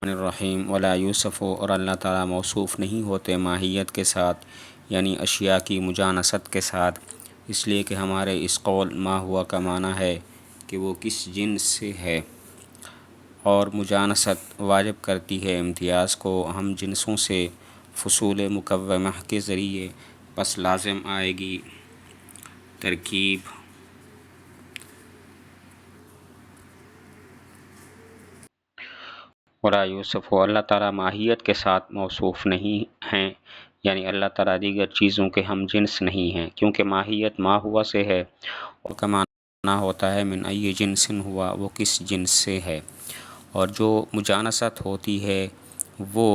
الرحیم ولا یوسف اور اللہ تعالیٰ موصوف نہیں ہوتے ماہیت کے ساتھ یعنی اشیاء کی مجانست کے ساتھ، اس لیے کہ ہمارے اس قول ما ہوا کا معنی ہے کہ وہ کس جنس سے ہے، اور مجانست واجب کرتی ہے امتیاز کو ہم جنسوں سے فصول مکومہ کے ذریعے، پس لازم آئے گی ترکیب ولا یوسف اللہ تعالیٰ ماہیت کے ساتھ موصوف نہیں ہیں، یعنی اللہ تعالیٰ دیگر چیزوں کے ہم جنس نہیں ہیں، کیونکہ ماہیت ما ہوا سے ہے، اور کا معنی ہوتا ہے من ای جنس ہوا، وہ کس جنس سے ہے، اور جو مجانست ہوتی ہے وہ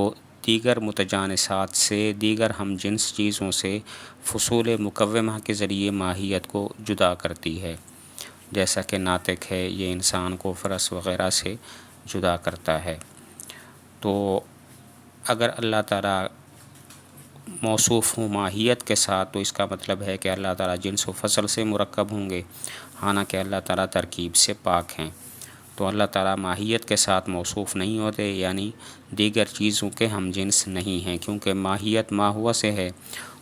دیگر متجانسات سے، دیگر ہم جنس چیزوں سے فصول مکومہ کے ذریعے ماہیت کو جدا کرتی ہے، جیسا کہ ناطق ہے یہ انسان کو فرس وغیرہ سے جدا کرتا ہے۔ تو اگر اللہ تعالیٰ موصوف ہوں ماہیت کے ساتھ تو اس کا مطلب ہے کہ اللہ تعالیٰ جنس و فصل سے مرکب ہوں گے، حالانکہ اللہ تعالیٰ ترکیب سے پاک ہیں۔ تو اللہ تعالیٰ ماہیت کے ساتھ موصوف نہیں ہوتے، یعنی دیگر چیزوں کے ہم جنس نہیں ہیں، کیونکہ ماہیت ما ہوا سے ہے،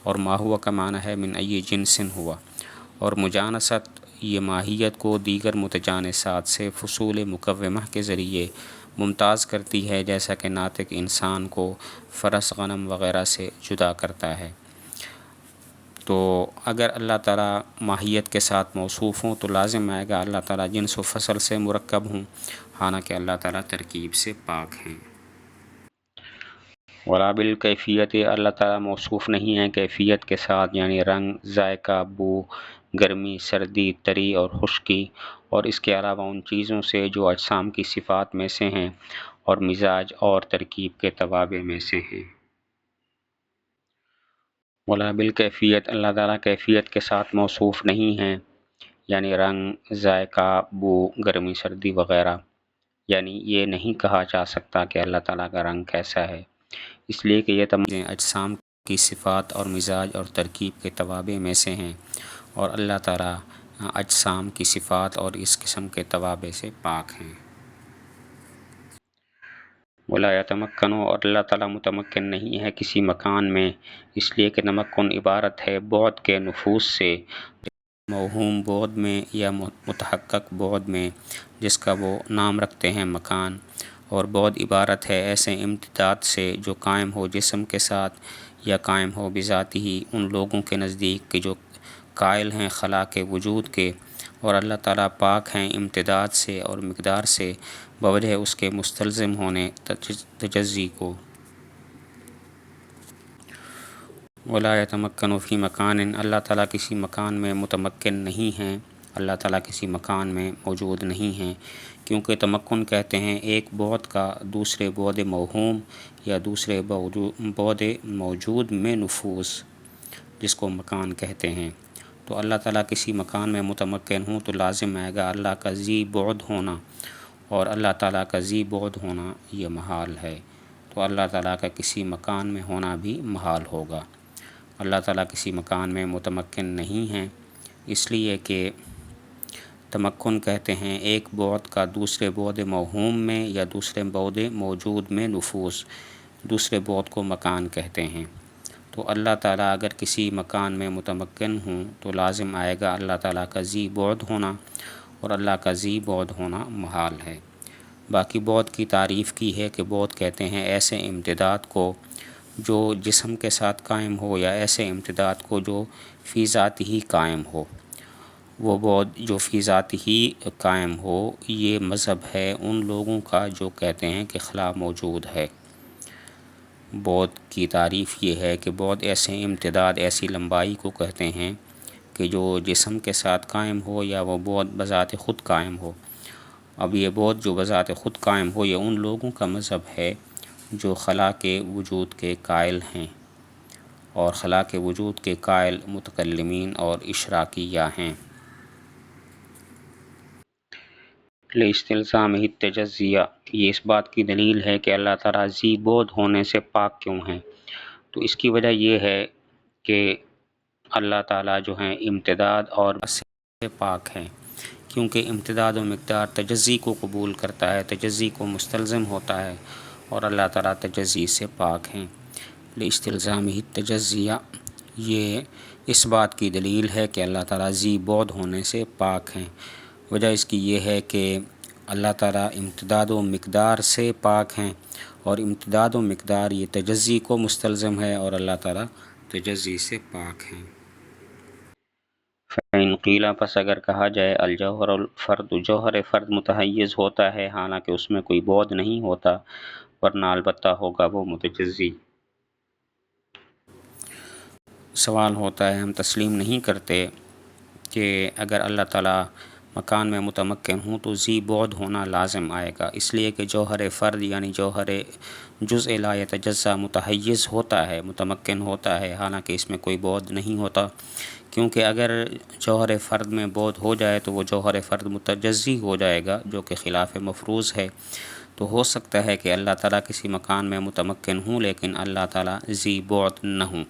اور ما ہوا کا معنی ہے من ای جنس ہوا، اور مجانست یہ ماہیت کو دیگر متجانسات سے فصول مکومہ کے ذریعے ممتاز کرتی ہے، جیسا کہ ناطق انسان کو فرس غنم وغیرہ سے جدا کرتا ہے۔ تو اگر اللہ تعالیٰ ماہیت کے ساتھ موصوف ہوں تو لازم آئے گا اللہ تعالیٰ جنس و فصل سے مرکب ہوں، حالانکہ اللہ تعالیٰ ترکیب سے پاک ہیں۔ ولا بالکیفیت اللہ تعالیٰ موصوف نہیں ہیں کیفیت کے ساتھ، یعنی رنگ، ذائقہ، بو، گرمی، سردی، تری اور خشکی، اور اس کے علاوہ ان چیزوں سے جو اجسام کی صفات میں سے ہیں اور مزاج اور ترکیب کے توابع میں سے ہیں۔ ولا بالکیفیت اللہ تعالیٰ کیفیت کے ساتھ موصوف نہیں ہیں، یعنی رنگ، ذائقہ، بو، گرمی، سردی وغیرہ، یعنی یہ نہیں کہا جا سکتا کہ اللہ تعالیٰ کا رنگ کیسا ہے، اس لیے کہ یہ تمام اجسام کی صفات اور مزاج اور ترکیب کے توابع میں سے ہیں، اور اللہ تعالیٰ اجسام کی صفات اور اس قسم کے توابع سے پاک ہیں۔ ولا یتمکن اور اللہ تعالیٰ متمکن نہیں ہے کسی مکان میں، اس لیے کہ تمکن عبارت ہے بعد کے نفوذ سے، موہوم بعد میں یا متحقق بعد میں، جس کا وہ نام رکھتے ہیں مکان، اور بعد عبارت ہے ایسے امتداد سے جو قائم ہو جسم کے ساتھ یا قائم ہو بذات ہی ان لوگوں کے نزدیک کہ جو قائل ہیں خلا کے وجود کے، اور اللہ تعالیٰ پاک ہیں امتداد سے اور مقدار سے بوجہ اس کے مستلزم ہونے تجزی کو۔ ولا یتمکن فی مکان اللہ تعالیٰ کسی مکان میں متمکن نہیں ہیں، اللہ تعالیٰ کسی مکان میں موجود نہیں ہیں، کیونکہ تمکن کہتے ہیں ایک بعد کا دوسرے بعد موہوم یا دوسرے بعد موجود میں نفوذ، جس کو مکان کہتے ہیں۔ تو اللہ تعالیٰ کسی مکان میں متمکن ہوں تو لازم آئے گا اللہ کا ذی بعد ہونا، اور اللہ تعالیٰ کا ذی بعد ہونا یہ محال ہے، تو اللہ تعالیٰ کا کسی مکان میں ہونا بھی محال ہوگا۔ اللہ تعالیٰ کسی مکان میں متمکن نہیں ہیں، اس لیے کہ تمکن کہتے ہیں ایک بعد کا دوسرے بعد موہوم میں یا دوسرے بعد موجود میں نفوذ، دوسرے بعد کو مکان کہتے ہیں۔ تو اللہ تعالیٰ اگر کسی مکان میں متمکن ہوں تو لازم آئے گا اللہ تعالیٰ کا ذی بعد ہونا، اور اللہ کا ذی بعد ہونا محال ہے۔ باقی بعد کی تعریف کی ہے کہ بعد کہتے ہیں ایسے امتداد کو جو جسم کے ساتھ قائم ہو، یا ایسے امتداد کو جو فی ذات ہی قائم ہو۔ وہ بعد جو فی ذات ہی قائم ہو یہ مذہب ہے ان لوگوں کا جو کہتے ہیں کہ خلا موجود ہے۔ بعد کی تعریف یہ ہے کہ بعد ایسے امتداد، ایسی لمبائی کو کہتے ہیں کہ جو جسم کے ساتھ قائم ہو یا وہ بعد بذات خود قائم ہو۔ اب یہ بعد جو بذات خود قائم ہو یہ ان لوگوں کا مذہب ہے جو خلا کے وجود کے قائل ہیں، اور خلا کے وجود کے قائل متکلمین اور اشراکیہ ہیں۔ لاستلزامہ التجزیہ یہ اس بات کی دلیل ہے کہ اللہ تعالیٰ ذی بعد ہونے سے پاک کیوں ہیں، تو اس کی وجہ یہ ہے کہ اللہ تعالیٰ جو ہیں امتداد اور سے پاک ہیں، کیونکہ امتداد و مقدار تجزی کو قبول کرتا ہے، تجزی کو مستلزم ہوتا ہے، اور اللہ تعالیٰ تجزی سے پاک ہیں۔ لاستلزامہ التجزیہ، یہ اس بات کی دلیل ہے کہ اللہ تعالیٰ ذی بعد ہونے سے پاک ہیں۔ وجہ اس کی یہ ہے کہ اللہ تعالیٰ امتداد و مقدار سے پاک ہیں، اور امتداد و مقدار یہ تجزی کو مستلزم ہے، اور اللہ تعالیٰ تجزی سے پاک ہیں۔ فَإِنْ قِيلَ، پس اگر کہا جائے الجوہر الفرد، جوہر فرد متحیز ہوتا ہے حالانکہ اس میں کوئی بعد نہیں ہوتا، ورنہ البتہ ہوگا وہ متجزی۔ سوال ہوتا ہے، ہم تسلیم نہیں کرتے کہ اگر اللہ تعالیٰ مکان میں متمکن ہوں تو ذی بعد ہونا لازم آئے گا، اس لیے کہ جوہر فرد یعنی جوہر جزء لا یتجزا متحیز ہوتا ہے، متمکن ہوتا ہے، حالانکہ اس میں کوئی بعد نہیں ہوتا، کیونکہ اگر جوہر فرد میں بعد ہو جائے تو وہ جوہر فرد متجزی ہو جائے گا، جو کہ خلاف مفروض ہے۔ تو ہو سکتا ہے کہ اللہ تعالیٰ کسی مکان میں متمکن ہوں لیکن اللہ تعالیٰ ذی بعد نہ ہوں۔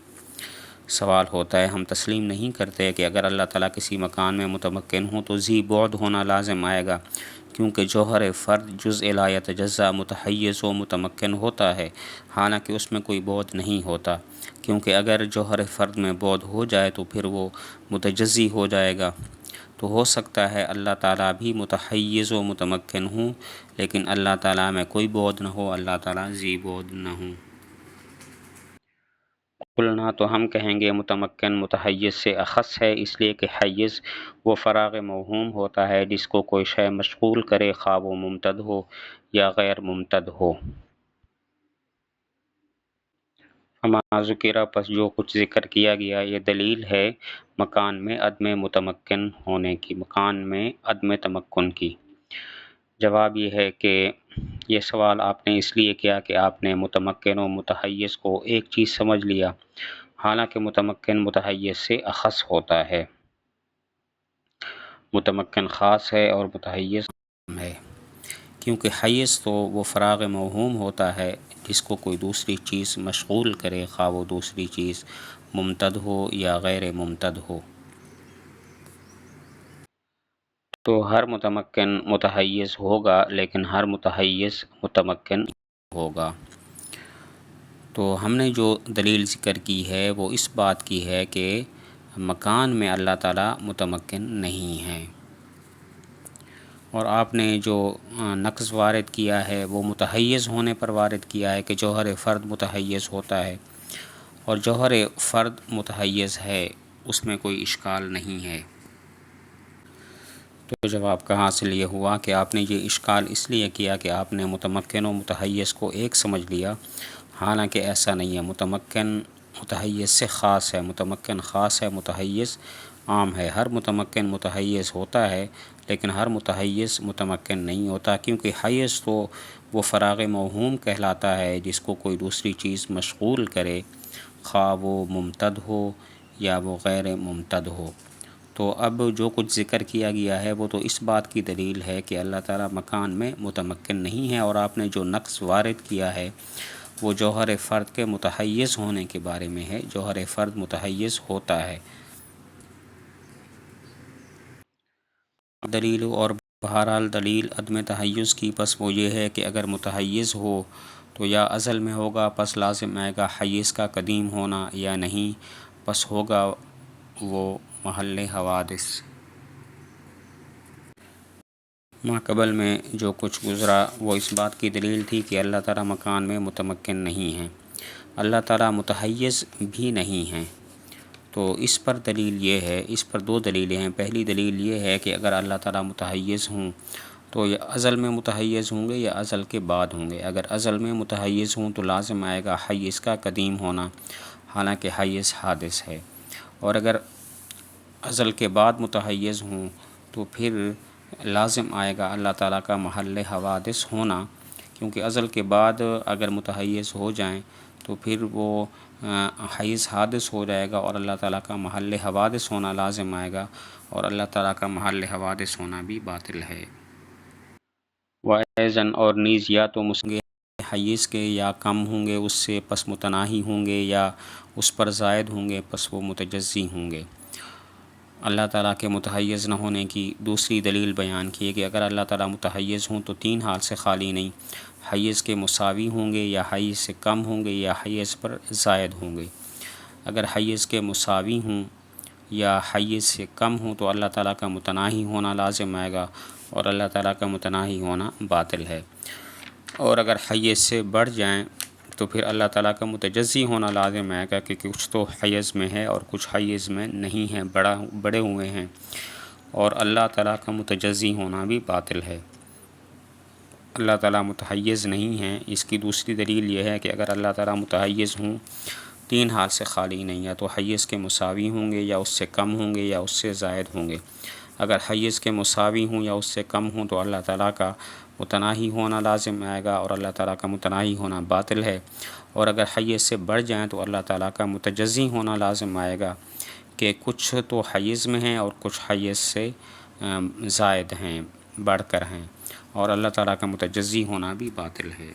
سوال ہوتا ہے، ہم تسلیم نہیں کرتے کہ اگر اللہ تعالیٰ کسی مکان میں متمکن ہوں تو ذی بعد ہونا لازم آئے گا، کیونکہ جوہر فرد جزء لا یتجزا متحیز و متمکن ہوتا ہے، حالانکہ اس میں کوئی بعد نہیں ہوتا، کیونکہ اگر جوہر فرد میں بعد ہو جائے تو پھر وہ متجزی ہو جائے گا۔ تو ہو سکتا ہے اللہ تعالیٰ بھی متحیز و متمکن ہوں لیکن اللہ تعالیٰ میں کوئی بعد نہ ہو، اللہ تعالیٰ ذی بعد نہ ہوں۔ قلنا، تو ہم کہیں گے متمکن متحیز سے اخص ہے، اس لیے کہ حیز وہ فراغ موہوم ہوتا ہے جس کو کوئی شے مشغول کرے، خواہ وہ ممتد ہو یا غیر ممتد ہو۔ فما ذکر، پس جو کچھ ذکر کیا گیا یہ دلیل ہے مکان میں عدم متمکن ہونے کی، مکان میں عدم تمکن کی۔ جواب یہ ہے کہ یہ سوال آپ نے اس لیے کیا کہ آپ نے متمکن و متحیز کو ایک چیز سمجھ لیا، حالانکہ متمکن متحیز سے اخص ہوتا ہے، متمکن خاص ہے اور متحیز عام ہے، کیونکہ حیز تو وہ فراغ موہوم ہوتا ہے جس کو کوئی دوسری چیز مشغول کرے، خواہ وہ دوسری چیز ممتد ہو یا غیر ممتد ہو۔ تو ہر متمکن متحیز ہوگا لیکن ہر متحیز متمکن ہوگا۔ تو ہم نے جو دلیل ذکر کی ہے وہ اس بات کی ہے کہ مکان میں اللہ تعالیٰ متمکن نہیں ہیں، اور آپ نے جو نقص وارد کیا ہے وہ متحیز ہونے پر وارد کیا ہے کہ جوہر فرد متحیز ہوتا ہے، اور جوہر فرد متحیز ہے، اس میں کوئی اشکال نہیں ہے۔ تو جواب کا حاصل یہ ہوا کہ آپ نے یہ اشکال اس لیے کیا کہ آپ نے متمکن و متحیز کو ایک سمجھ لیا، حالانکہ ایسا نہیں ہے۔ متمکن متحیز سے خاص ہے، متمکن خاص ہے، متحیز عام ہے۔ ہر متمکن متحیز ہوتا ہے لیکن ہر متحیز متمکن نہیں ہوتا، کیونکہ حیز تو وہ فراغ موہوم کہلاتا ہے جس کو کوئی دوسری چیز مشغول کرے، خواہ وہ ممتد ہو یا وہ غیر ممتد ہو۔ تو اب جو کچھ ذکر کیا گیا ہے وہ تو اس بات کی دلیل ہے کہ اللہ تعالیٰ مکان میں متمکن نہیں ہے، اور آپ نے جو نقص وارد کیا ہے وہ جوہر فرد کے متحیز ہونے کے بارے میں ہے۔ جوہر فرد متحیز ہوتا ہے۔ دلیل اور بہرحال دلیل عدم تحیز کی پس وہ یہ ہے کہ اگر متحیز ہو تو یا ازل میں ہوگا پس لازم آئے گا حیز کا قدیم ہونا، یا نہیں پس ہوگا وہ محل حوادث۔ ماقبل میں جو کچھ گزرا وہ اس بات کی دلیل تھی کہ اللہ تعالیٰ مکان میں متمکن نہیں ہیں، اللہ تعالیٰ متحیز بھی نہیں ہیں۔ تو اس پر دلیل یہ ہے، اس پر دو دلیلیں ہیں۔ پہلی دلیل یہ ہے کہ اگر اللہ تعالیٰ متحیز ہوں تو یا ازل میں متحیز ہوں گے یا ازل کے بعد ہوں گے۔ اگر ازل میں متحیز ہوں تو لازم آئے گا حیز کا قدیم ہونا، حالانکہ حیز حادث ہے، اور اگر ازل کے بعد متحیز ہوں تو پھر لازم آئے گا اللہ تعالیٰ کا محل حوادث ہونا، کیونکہ ازل کے بعد اگر متحیز ہو جائیں تو پھر وہ حیز حادث ہو جائے گا اور اللہ تعالیٰ کا محل حوادث ہونا لازم آئے گا، اور اللہ تعالیٰ کا محل حوادث ہونا بھی باطل ہے۔ وَأَيْضًا، اور نیز یا تو مسنگے حیز کے یا کم ہوں گے اس سے پس متناہی ہوں گے، یا اس پر زائد ہوں گے پس وہ متجزی ہوں گے۔ اللہ تعالیٰ کے متحیز نہ ہونے کی دوسری دلیل بیان کی ہے کہ اگر اللہ تعالیٰ متحیز ہوں تو تین حال سے خالی نہیں، حیز کے مساوی ہوں گے یا حیز سے کم ہوں گے یا حیز پر زائد ہوں گے۔ اگر حیز کے مساوی ہوں یا حیز سے کم ہوں تو اللہ تعالیٰ کا متناہی ہونا لازم آئے گا، اور اللہ تعالیٰ کا متناہی ہونا باطل ہے۔ اور اگر حیز سے بڑھ جائیں تو پھر اللہ تعالیٰ کا متجزی ہونا لازم آئے گا کہ کچھ تو حیز میں ہے اور کچھ حیز میں نہیں ہے، بڑے ہوئے ہیں، اور اللہ تعالیٰ کا متجزی ہونا بھی باطل ہے۔ اللہ تعالیٰ متحیز نہیں ہیں، اس کی دوسری دلیل یہ ہے کہ اگر اللہ تعالیٰ متحیز ہوں تین حال سے خالی نہیں ہے تو حیز کے مساوی ہوں گے یا اس سے کم ہوں گے یا اس سے زائد ہوں گے۔ اگر حیز کے مساوی ہوں یا اس سے کم ہوں تو اللہ تعالیٰ کا متناہی ہونا لازم آئے گا اور اللہ تعالیٰ کا متناہی ہونا باطل ہے، اور اگر حیز سے بڑھ جائیں تو اللہ تعالیٰ کا متجزی ہونا لازم آئے گا کہ کچھ تو حیز میں ہیں اور کچھ حیز سے زائد ہیں، بڑھ کر ہیں، اور اللہ تعالیٰ کا متجزی ہونا بھی باطل ہے۔